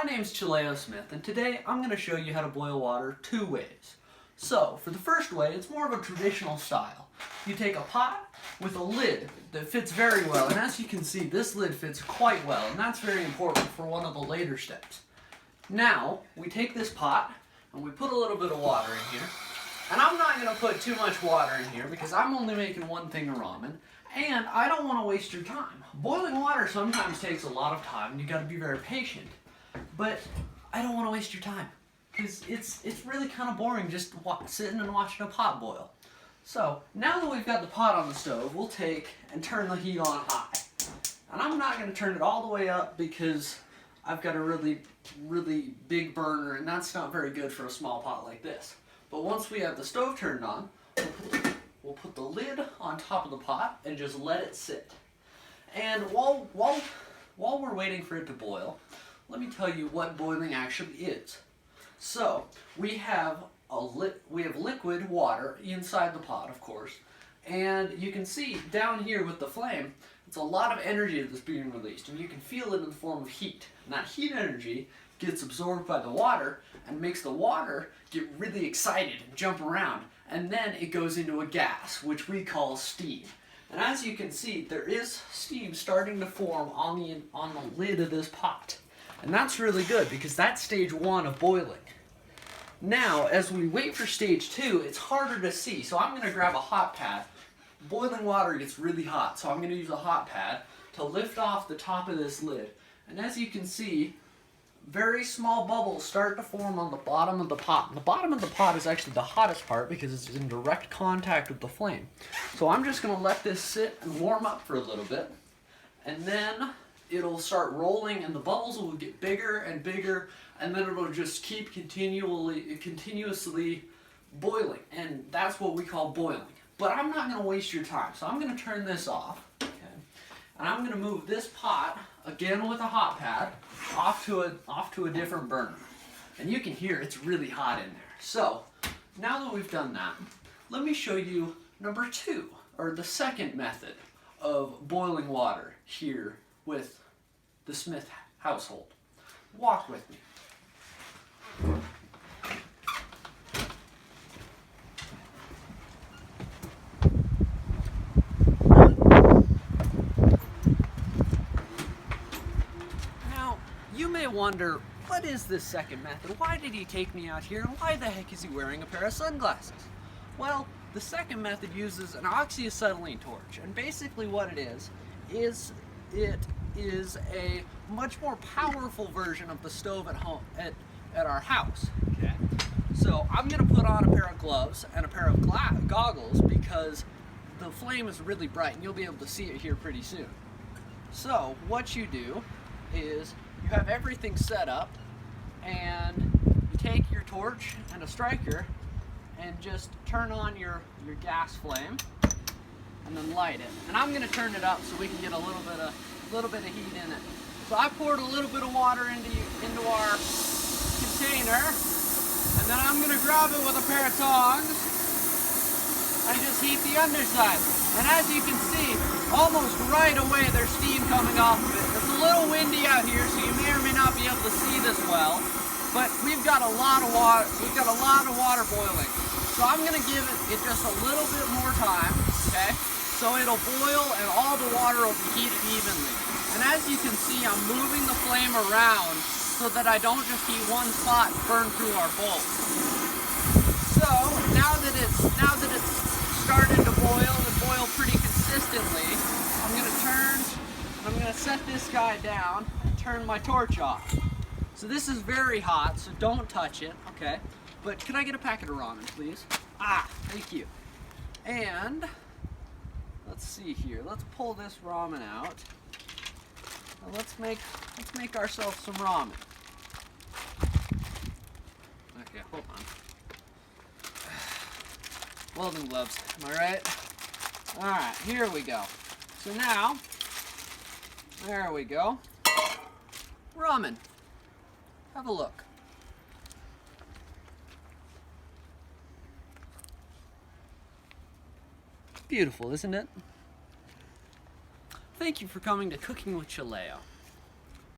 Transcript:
My name's Cialeo Smith, and today I'm going to show you how to boil water two ways. So, for the first way, it's more of a traditional style. You take a pot with a lid that fits very well, and as you can see, this lid fits quite well, and that's very important for one of the later steps. Now, we take this pot, and we put a little bit of water in here, and I'm not going to put too much water in here because I'm only making one thing of ramen, and I don't want to waste your time. Boiling water sometimes takes a lot of time, and you got to be very patient. But I don't want to waste your time because it's really kind of boring just sitting and watching a pot boil. So now that we've got the pot on the stove, we'll take and turn the heat on high. And I'm not going to turn it all the way up because I've got a really big burner, and that's not very good for a small pot like this. But once we have the stove turned on, we'll put the lid on top of the pot and just let it sit. And while we're waiting for it to boil, let me tell you what boiling actually is. So we have liquid water inside the pot, of course, and you can see down here with the flame, it's a lot of energy that's being released, and you can feel it in the form of heat. And that heat energy gets absorbed by the water and makes the water get really excited and jump around, and then it goes into a gas, which we call steam. And as you can see, there is steam starting to form on the lid of this pot. And that's really good because that's stage one of boiling. Now, as we wait for stage two, it's harder to see. So I'm going to grab a hot pad. Boiling water gets really hot, so I'm going to use a hot pad to lift off the top of this lid. And as you can see, very small bubbles start to form on the bottom of the pot. And the bottom of the pot is actually the hottest part because it's in direct contact with the flame. So I'm just going to let this sit and warm up for a little bit. And then it'll start rolling and the bubbles will get bigger and bigger, and then it'll just keep continuously boiling, and that's what we call boiling. But I'm not going to waste your time, so I'm going to turn this off, okay? And I'm going to move this pot, again with a hot pad, off to a different burner. And you can hear it's really hot in there. So, now that we've done that, let me show you number two, or the second method of boiling water here with the Smith household. Walk with me. Now, you may wonder, what is this second method? Why did he take me out here, and why the heck is he wearing a pair of sunglasses? Well, the second method uses an oxyacetylene torch, and basically what it is it is a much more powerful version of the stove at home at our house. Okay, so I'm going to put on a pair of gloves and a pair of goggles because the flame is really bright, and you'll be able to see it here pretty soon. So what you do is you have everything set up, and you take your torch and a striker and just turn on your gas flame and then light it. And I'm going to turn it up so we can get a little bit of heat in it. So I poured a little bit of water into our container, and then I'm going to grab it with a pair of tongs and just heat the underside. And as you can see, almost right away there's steam coming off of it. It's a little windy out here, so you may or may not be able to see this well, but we've got a lot of water. We've got a lot of water boiling. So I'm going to give it just a little bit more time, okay? So it'll boil and all the water will be heated evenly. And as you can see, I'm moving the flame around so that I don't just heat one spot and burn through our bowl. So now that it's started to boil and boil pretty consistently, I'm going to turn and I'm going to set this guy down and turn my torch off. So this is very hot, so don't touch it, okay? But can I get a packet of ramen, please? Thank you. And let's see here. Let's pull this ramen out. Now let's make ourselves some ramen. Okay, hold on. Welding gloves, am I right? Alright, here we go. So now, there we go. Ramen. Have a look. Beautiful, isn't it? Thank you for coming to Cooking with Cialeo.